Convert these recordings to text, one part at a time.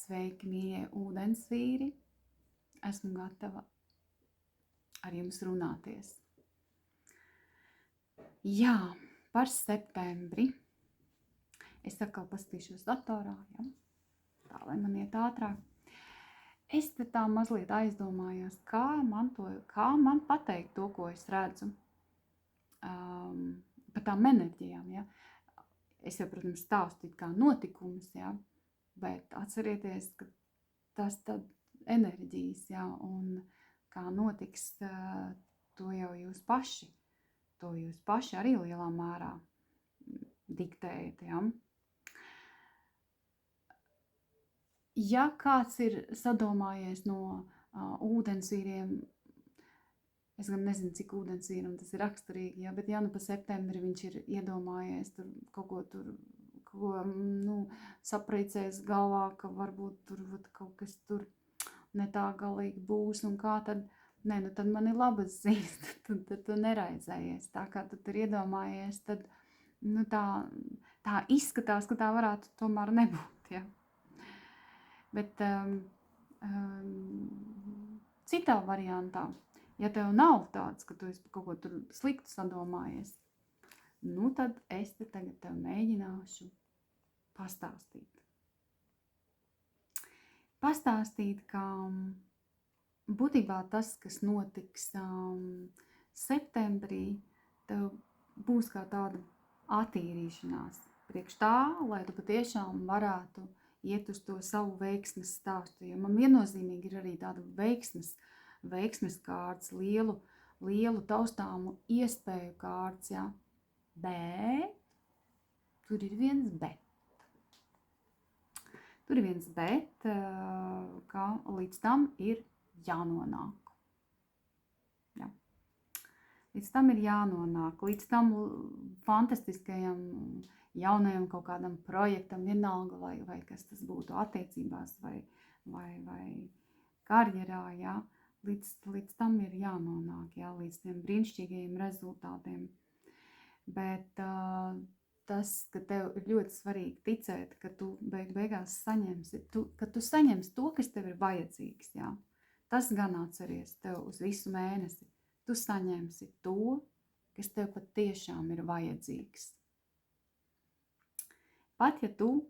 Sveiki, mīļie ūdensvīri! Esmu gatava ar jums runāties. Jā, par septembri. Es atkal paskatīšos datorā, ja? Tā, lai man iet ātrāk. Es te tā mazliet aizdomājos, kā man pateikt to, ko es redzu. Par tām enerģijām, ja? Es jau, protams, stāstu kā notikumus, ja? Bet atcerieties, ka tas tad enerģijas, ja? Un kā notiks, to jau jūs paši arī lielā mērā diktējat, ja? Ja kāds ir sadomājies no ūdensvīriem, es gan nezinu, cik ūdensvīram tas ir raksturīgi, ja, bet ja nu pa septembri viņš ir iedomājies tur kaut ko sapreicējis galvā, ka varbūt tur kaut kas tur ne tā galīgi būs un kā tad, tad man ir labas ziņas, tad tu neraizējies. Tā kā tu tur iedomājies, tad tā izskatās, ka tā varētu tomēr nebūt, ja. Bet citā variantā, ja tev nav tāds, ka tu esi kaut ko tur sliktu sadomājies, tad es te tagad tev mēģināšu pastāstīt. Pastāstīt, ka būtībā tas, kas notiks septembrī, tev būs kā tāda attīrīšanās priekš tā, lai tu patiešām varētu iet uz to savu veiksmes stāstu. Jo man viennozīmīgi ir arī tāda veiksmes kārts, lielu taustāmu iespēju kārts, ja? Bet tur ir viens bet. Tur ir viens bet, ka līdz tam ir jānonāk. Ja. Līdz tam ir jānonāk, līdz tam fantastiskajam jaunajam kaut kādam projektam, vienalga, vai kas tas būtu attiecībās vai karjerā, ja. Līdz tam ir jānonāk, ja, līdz tiem brīnišķīgajiem rezultātiem. Bet tas, ka tev ir ļoti svarīgi ticēt, ka tu beigās saņemsi, ka tu saņemsi to, kas tev ir vajadzīgs, ja. Tas gan atceries tev uz visu mēnesi. Tu saņemsi to, kas tev patiešām ir vajadzīgs. Pat ja tu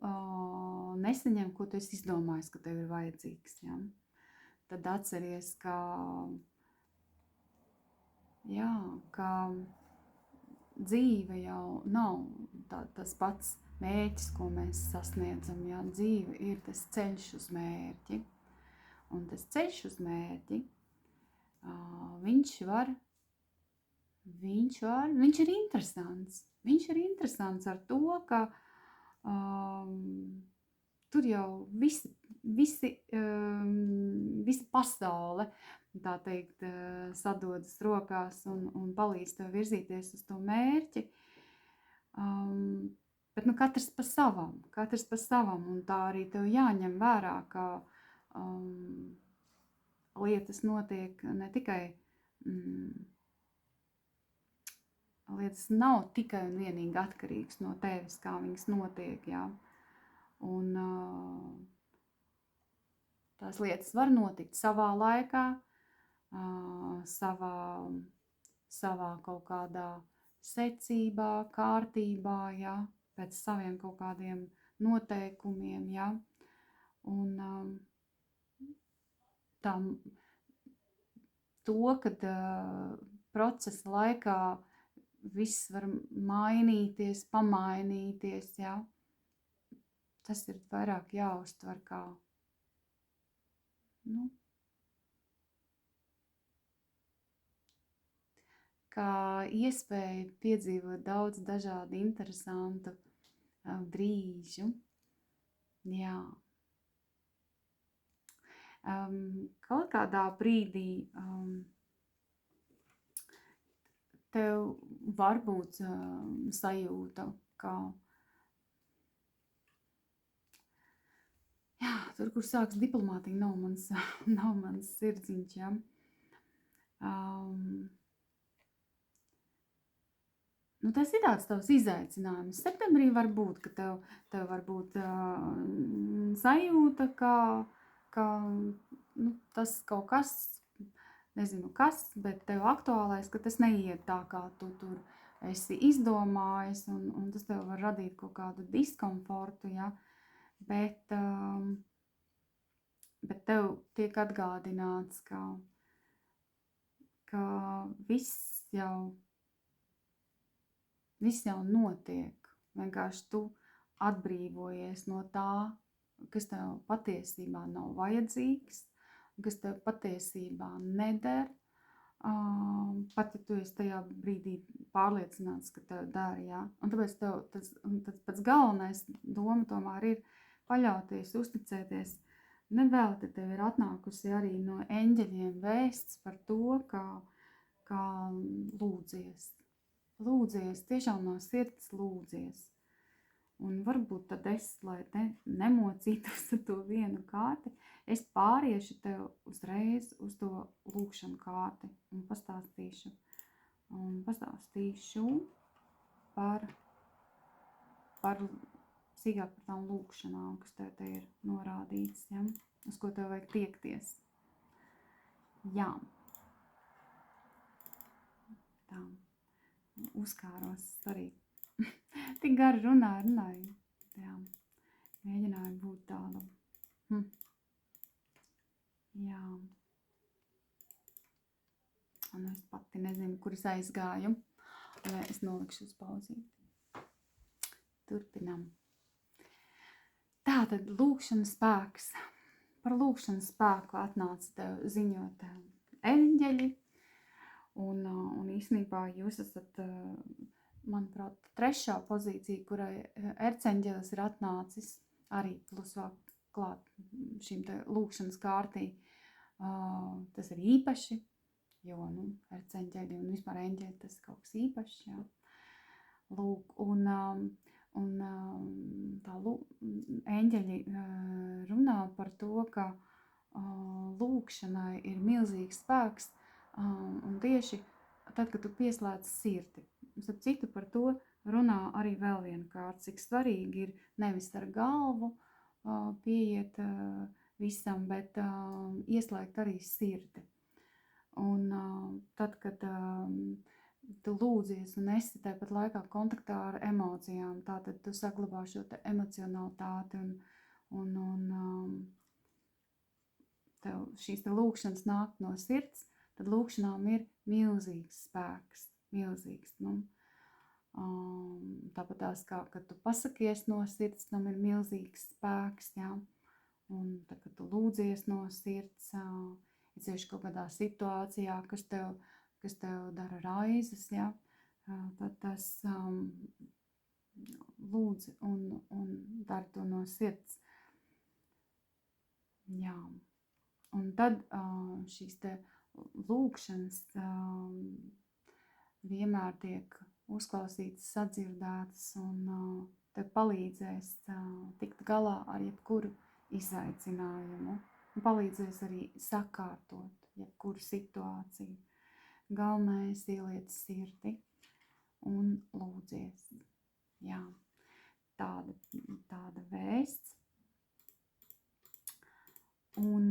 nesaņem, ko tu esi izdomājis, ka tev ir vajadzīgs, ja, tad atceries, ka dzīve jau nav tas pats mērķis, ko mēs sasniedzam. Ja? Dzīve ir tas ceļš uz mērķi. Un tas ceļš uz mērķi, viņš ir interesants. Viņš ir interesants ar to, ka tur jau visa pasaule, tā teikt, sadodas rokās un palīdz tev virzīties uz to mērķi. Bet katrs pa savam, un tā arī tev jāņem vērā, ka lietas notiek ne tikai, lietas nav tikai un vienīgi atkarīgas no tevis, kā viņas notiek, jā. Un tās lietas var notikt savā laikā, savā kaut kādā secībā, kārtībā, jā, pēc saviem kaut kādiem noteikumiem, jā. Un kad procesa laikā viss var mainīties, pamainīties, jā, tas ir vairāk jāuztver kā, kā iespēja piedzīvot daudz dažādu interesantu brīžu, jā. Kaut kādā brīdī tev var būt sajūta, ka tur, kur sāks diplomātija, nav mans sirdziņš, ja. Tas ir tāds tavs izaicinājums. Septembrī var būt, ka tev var būt sajūta, ka tas kaut kas, nezinu kas, bet tev aktuālais, ka tas neiet tā, kā tu tur esi izdomājis, un tas tev var radīt kaut kādu diskomfortu, ja, bet tev tiek atgādināts, ka viss jau notiek, vienkārši tu atbrīvojies no tā, kas tev patiesībā nav vajadzīgs, kas tev patiesībā neder, pat ja tu esi tajā brīdī pārliecināts, ka tev dara, jā. Un tāpēc tev tas pats galvenais doma tomēr ir paļauties, uzticēties. Nevelti tev ir atnākusi arī no eņģeļiem vēsts par to, ka lūdzies. Lūdzies, tiešām no sirds lūdzies. Un varbūt tad lai nemocītos ar to vienu kārti, es pāriešu tev uzreiz uz to lūkšanu kārti un pastāstīšu par sīkāk par tām lūkšanām, kas tev te ir norādīts, ja? Uz ko tev vajag tiekties. Jā. Tā. Uzkāros arī. Tik gari runāju. Jā. Mēģināju būt tādu. Jā. Un es pati nezinu, kur es aizgāju. Vai es nolikšu uz pauzīti. Turpinām. Tātad lūkšanas spēks. Par lūkšanas spēku atnāca tev ziņot eņģeļi. Un īstenībā jūs esat, manuprāt, trešā pozīcija, kurai erceņģelis ir atnācis arī plus vēl klāt šīm te lūkšanas kārtī. Tas ir īpaši, jo, erceņģeļi un vispār eņģeļi tas ir kaut kas īpašs, jā. Lūk, un tā eņģeļi runā par to, ka lūkšanai ir milzīgs spēks, un tieši tad, kad tu pieslēdz sirdi. Starp citu par to runā arī vēl viena kārta, cik svarīgi ir nevis ar galvu pieiet visam, bet ieslēgt arī sirdi. Un tad, kad tu lūdzies un esi tāpat laikā kontaktā ar emocijām, tātad tu saglabā šo te emocionalitāti un tev šīs te lūkšanas nāk no sirds, tad lūkšanām ir milzīgs spēks, milzīgs. Tāpat tās kā, kad tu pasakies no sirds, tam ir milzīgs spēks, jā. Un tad, kad tu lūdzies no sirds, tieši kaut kādā situācijā, kas tev dara raizes, jā, tad tas lūdzi un dari to no sirds. Jā. Un tad šīs te lūkšanas vienmēr tiek uzklausītas, sadzirdētas un tev palīdzēs tikt galā ar jebkuru izaicinājumu. Un palīdzēs arī sakārtot jebkuru situāciju. Galvenais ieliec sirdi un lūdzies. Jā, tāda vēsts. Un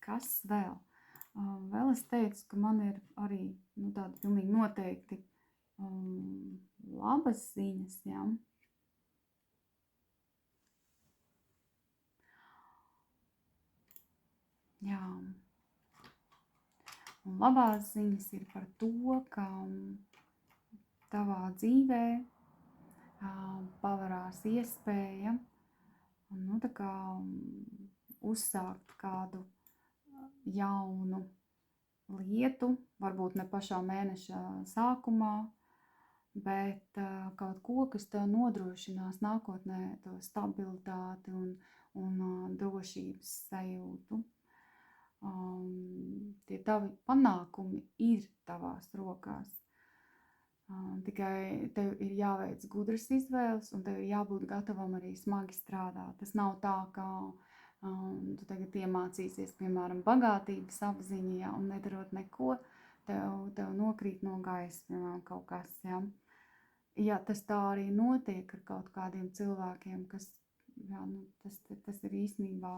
kas vēl? Vēl es teicu, ka man ir arī tāda pilnīgi noteikti labas ziņas, jā. Jā. Un labās ziņas ir par to, ka tavā dzīvē pavarās iespēja tā kā uzsākt kādu jaunu lietu, varbūt ne pašā mēneša sākumā, bet kaut ko, kas tev nodrošinās nākotnē to stabilitāti un drošības sajūtu. Tie tavi panākumi ir tavās rokās. Tikai tev ir jāveic gudras izvēles un tev ir jābūt gatavam arī smagi strādāt. Tas nav tā, ka tu tagad iemācīsies, piemēram, bagātības apziņu, ja, un nedarot neko, tev nokrīt no gaisa, piemēram, kaut kas, ja. Ja tas tā arī notiek ar kaut kādiem cilvēkiem, kas jā, nu, tas ir īstenībā,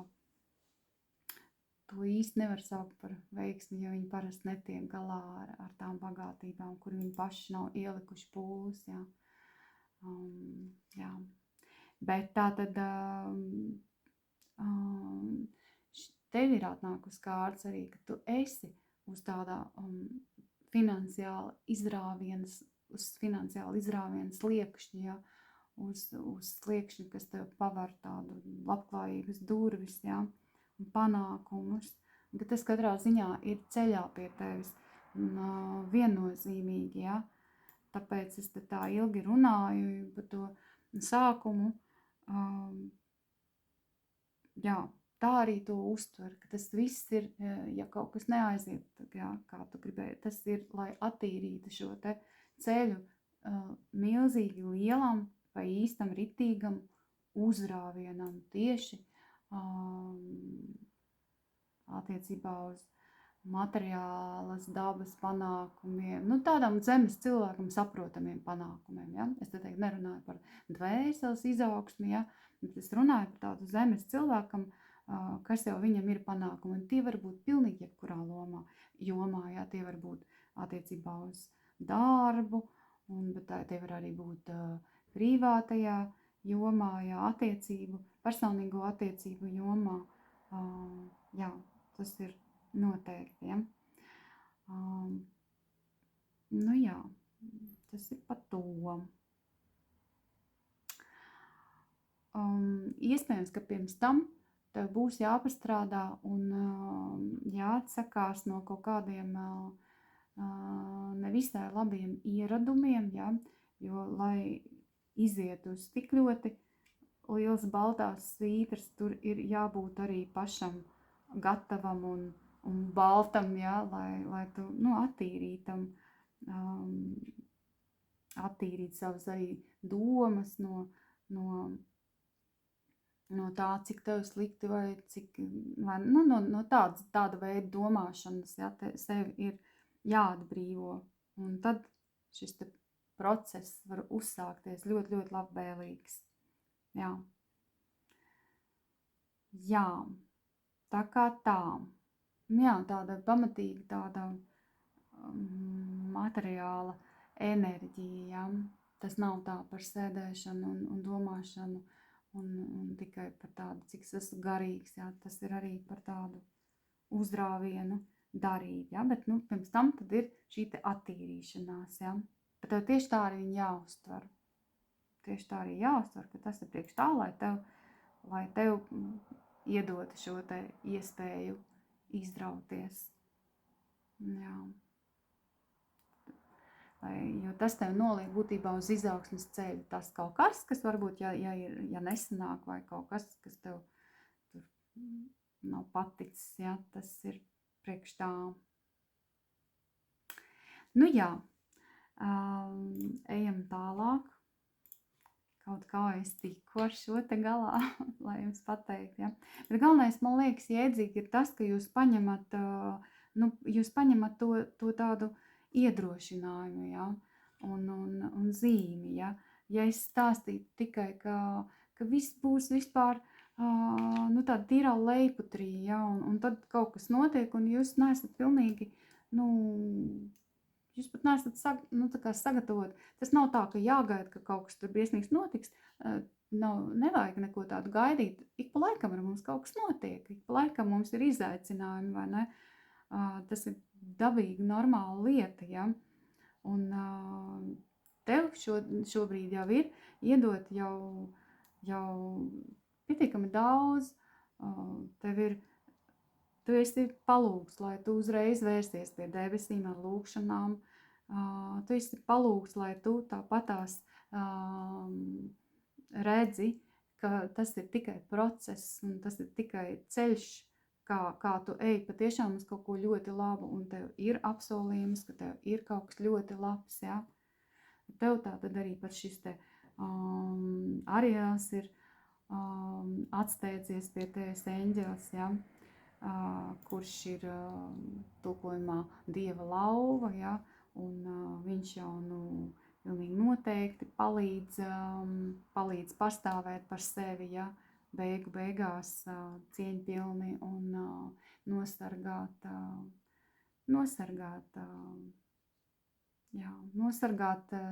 to īsti nevar saukt par veiksmi, jo viņi parasti netiek galā ar tām bagātībām, kur viņi paši nav ielikuši pūles, jā. Jā. Bet tā tad tev ir atnākus kārts arī, ka tu esi uz tādā finansiāli izrāviena sliekšņa, ja, uz sliekšņa, kas tev paver tādu labklājības durvis, ja, un panākumus, un ka tas katrā ziņā ir ceļā pie tevis un viennozīmīgi, ja. Tāpēc es te tā ilgi runāju par to sākumu, jā, tā arī to uztver, ka tas viss ir, ja kaut kas neaiziet, jā, kā tu gribēji, tas ir, lai attīrītu šo te ceļu milzīgi lielam vai īstam ritīgam uzrāvienam tieši attiecībā uz materiālas dabas panākumiem, nu tādam zemes cilvēkam saprotamiem panākumiem, ja? Es te teikt nerunāju par dvēseles izaugsmi, ja? Bet es runāju par tādu zemes cilvēkam, kas jau viņam ir panākumi, un tie var būt pilnīgi jebkurā jomā, ja? Tie var būt attiecībā uz darbu, bet tie var arī būt privātajā jomā, ja? Personīgo attiecību jomā, jā, tas ir noteikti, ja. Nu jā, tas ir par to. Iespējams, ka pirms tam tev būs jāpastrādā un jāatsakās no kaut kādiem nevisai labiem ieradumiem, ja, jo, lai iziet uz tik ļoti liels baltās svītras, tur ir jābūt arī pašam gatavam un baltam, ja, lai tu, nu, attīrīt savas arī domas no tā, cik tev slikti vai no tāda veida domāšanas, ja, sevi ir jāatbrīvo. Un tad šis te process var uzsākties ļoti, ļoti labvēlīgs. Jā. Jā. Tā kā tā. Jā, tāda pamatīga tāda materiāla enerģija, ja? Tas nav tā par sēdēšanu un domāšanu un tikai par tādu, cik es esmu garīgs, ja? Tas ir arī par tādu uzrāvienu darīt, ja? Bet, nu, pirms tam tad ir šī te attīrīšanās, ja? Bet tev tieši tā arī viņa jāuztver. Tieši tā arī jāuztver, ka tas ir priekš tā, lai tev iedot šo te iespēju izrauties. Jā. Jo tas tev noliek būtībā uz izaugsmes ceļu. Tas kaut kas varbūt, ja nesanāk, vai kaut kas tev tur nav paticis, ja, tas ir priekš tā. Nu jā, ejam tālāk. Kaut kā es tiku ar šo te galā, lai jums pateikt, ja. Bet galvenais, man liekas, jēdzīgi ir tas, ka jūs paņemat to tādu iedrošinājumu, ja, un zīmi, ja. Ja es stāstītu tikai, ka viss būs vispār tāda tīrā leiputrī, ja, un tad kaut kas notiek, un jūs neesat pilnīgi, jūs pat neesat sagatavot. Tas nav tā, ka jāgaida, ka kaut kas tur briesmīgs notiks. Nevajag neko tādu gaidīt. Ik pa laikam ar mums kaut kas notiek. Ik pa laikam mums ir izaicinājumi, vai ne? Tas ir dabīgi, normāla lieta, ja? Un tev šobrīd jau ir iedot jau pietiekami daudz. Tu esi palūgts, lai tu uzreiz vērsties pie debesīm ar lūgšanām. Tu esi palūgts, lai tu tāpatās redzi, ka tas ir tikai process un tas ir tikai ceļš, kā tu ej patiešām uz kaut ko ļoti labu, un tev ir apsolījums, ka tev ir kaut kas ļoti labs, ja? Tev tā tad arī par šis te Ariels ir atsteidzies pie tevis eņģelis, ja? Kurš ir tulkojumā Dieva lauva, ja? Un viņš jau pilnīgi noteikti palīdz pastāvēt par sevi, ja? beigās cieņpilni un nosargāt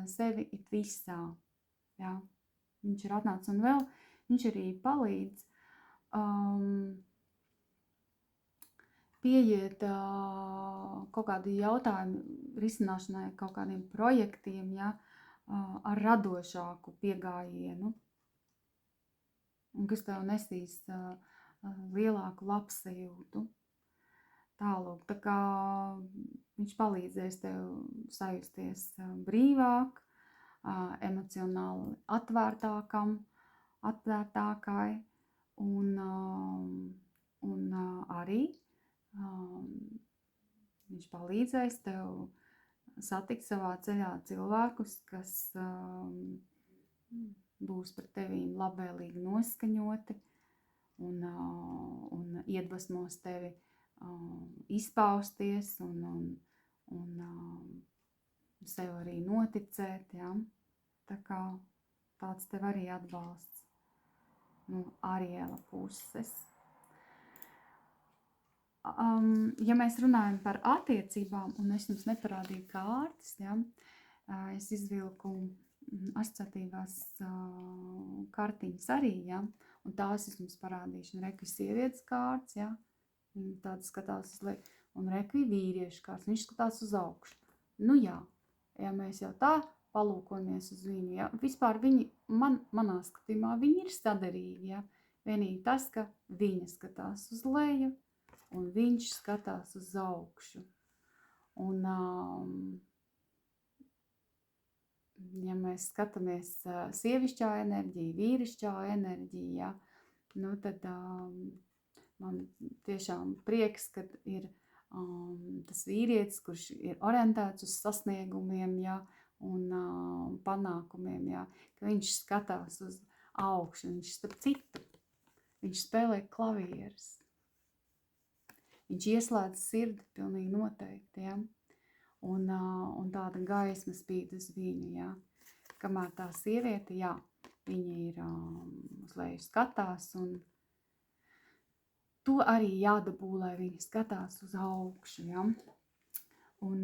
sevi it visā. Jā. Viņš ir atnācis un vēl viņš arī palīdz pieiet kaut kādu jautājumu risināšanai, kaut kādiem projektiem, ja, ar radošāku piegājienu, un kas tev nesīs lielāku labsajūtu. Tālūk, tā kā viņš palīdzēs tev sajusties brīvāk, emocionāli atvērtākai, un arī viņš palīdzēs tev satikt savā ceļā cilvēkus, kas būs par tevīm labvēlīgi noskaņoti un iedvesmos tevi izpausties un sev arī noticēt, ja? Tā kā tāds tev arī atbalsts no Ariela puses. Ja mēs runājam par attiecībām, un es jums neparādīju kārtas, ja? Es izvilku asociatīvās kartiņas arī, ja? Un tās es jums parādīšu, un reku sievietes kārtas, ja? Tāda skatās uz leju, un reku vīriešu kārtas, viņš skatās uz augšu. Nu jā, ja mēs jau tā palūkojamies uz viņu, ja? Vispār viņi, manā skatījumā, viņi ir sadarīgi, ja? Vienīgi tas, ka viņa skatās uz leju, un viņš skatās uz augšu. Un, ja mēs skatāmies sievišķā enerģija, vīrišķā enerģija, nu tad man tiešām prieks, kad ir tas vīrietis, kurš ir orientēts uz sasniegumiem, ja, un panākumiem, ja, ka viņš skatās uz augšu, viņš starp citu, viņš spēlē klavierus. Viņš ieslēdz sirdi pilnīgi noteikti, ja? Un tāda gaisma spīd uz viņu, ja? Kamēr tā sieviete, jā, viņa ir uz leju skatās, un to arī jādabū, lai viņa skatās uz augšu, ja? Un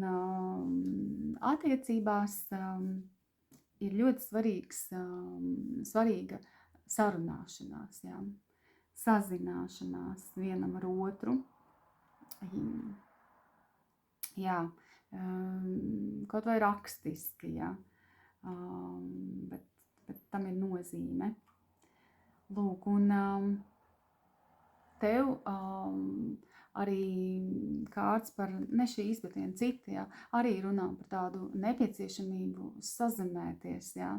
attiecībās ir ļoti svarīga sarunāšanās, ja? Sazināšanās vienam ar otru. Jā, kaut vai rakstiski, jā, bet tam ir nozīme. Lūk, un tev arī kārts par, ne šīs, bet vien citi, jā, arī runā par tādu nepieciešamību sazemēties, jā.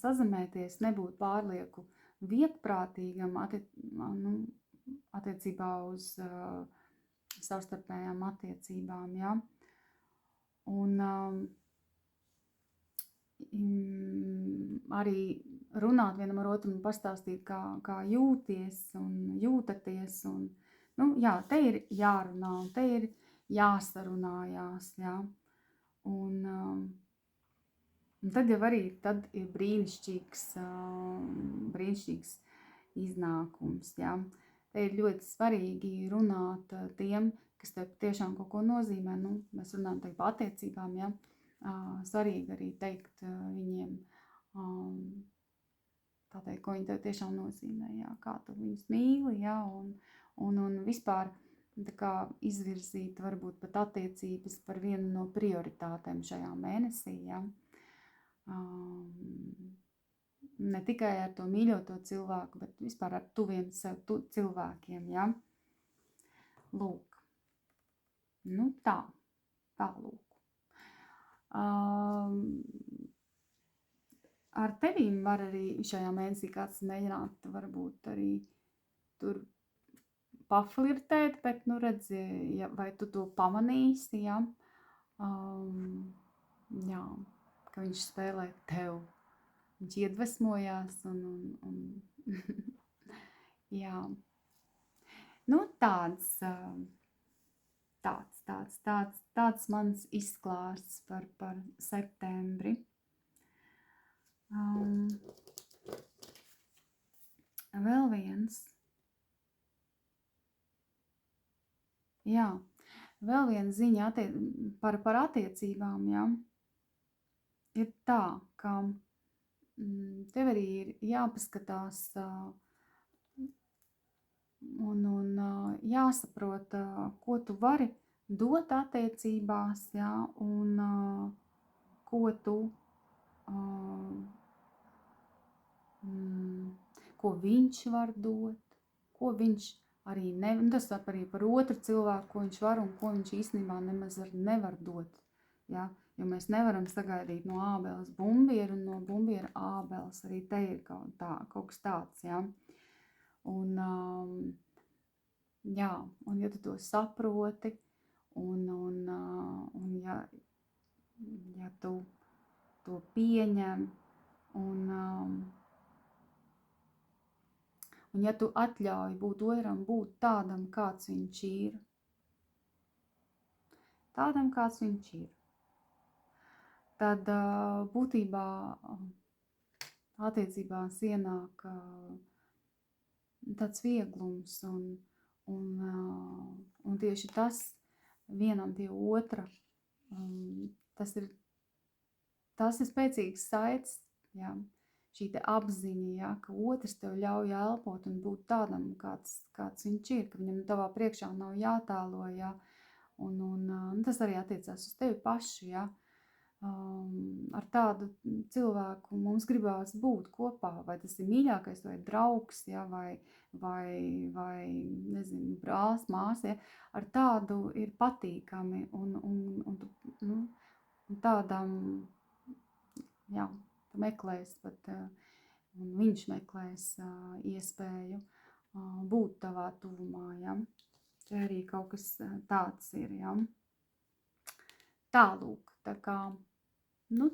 Sazemēties, nebūt pārlieku viegprātīgam attiecībā uz savstarpējām attiecībām, ja? Un arī runāt vienam ar otru un pastāstīt, kā jūties un jūtaties. Un, jā, te ir jārunā un te ir jāsarunājās, ja? Un tad jau arī ir brīnišķīgs iznākums, ja? Te ir ļoti svarīgi runāt tiem, kas tev tiešām kaut ko nozīmē. Mēs runājam tagad par attiecībām, ja? Svarīgi arī teikt viņiem, tā teikt, ko viņi tev tiešām nozīmē, ja? Kā tu viņus mīli, ja? Un vispār tā kā izvirzīt varbūt pat attiecības par vienu no prioritātēm šajā mēnesī, ja? Ne tikai ar to mīļoto cilvēku, bet vispār ar tuviem sev cilvēkiem, ja? Lūk. Tālūk. Ar tevīm var arī šajā mēnesī kāds mēģināt varbūt arī tur paflirtēt, bet, redzi, ja, vai tu to pamanīsi, ja? Jā, ka viņš spēlē tev. Viņš iedvesmojās un jā. Tāds mans izklāsts par septembri. Jā, vēl viena ziņa par attiecībām, jā, ir tā, ka tev arī ir jāpaskatās un jāsaprot, ko tu vari dot attiecībās, jā, un ko viņš var dot, ko viņš arī nevar, tas arī par otru cilvēku, ko viņš var un ko viņš īstenībā nemaz nevar dot, jā, jo mēs nevaram sagaidīt no ābeles bumbieru un no bumbiera ābeles, arī te ir kaut kas tāds, jā, un jā, un ja tu to saproti, un ja tu to pieņem, un ja tu atļauj būt otram būt tādam, kāds viņš ir, tad būtībā attiecībās ienāk tāds vieglums un tieši tas vienam pie otra, tas ir spēcīgs saites, jā, šī te apziņa, jā, ka otrs tev ļauj elpot un būt tādam, kāds viņš ir, ka viņam tavā priekšā nav jātēlo, jā, un tas arī attiecās uz tevi pašu, jā. Ar tādu cilvēku mums gribās būt kopā, vai tas ir mīļākais, vai draugs, ja, vai nezinu, brālis, māsa, ja, ar tādu ir patīkami un tādam, jā, tu meklēs pat, un viņš meklēs iespēju būt tavā tuvumā, ja. Te arī kaut kas tāds ir, ja. Tālūk, tā kā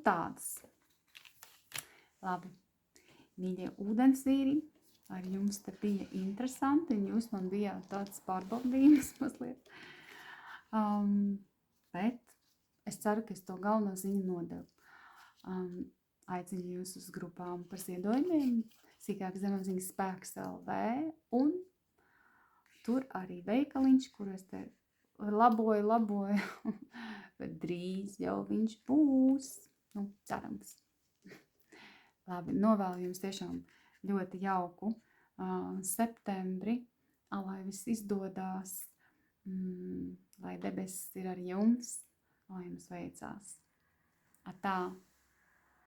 tādas. Labi, mīļie ūdensvīri, ar jums te bija interesanti, un jūs man bijāt tāds pārbaudījums mazliet. Bet es ceru, ka es to galveno ziņu nodevu. Aicinu jūs uz grupām par ziedojumiem, sīkāk Zemapziņas spēks LV, un tur arī veikaliņš, kur es te laboju, bet drīz jau viņš būs. Cerams. Labi, novēlu jums tiešām ļoti jauku septembri, lai viss izdodās, lai debesis ir ar jums, lai jums veicās. Atā!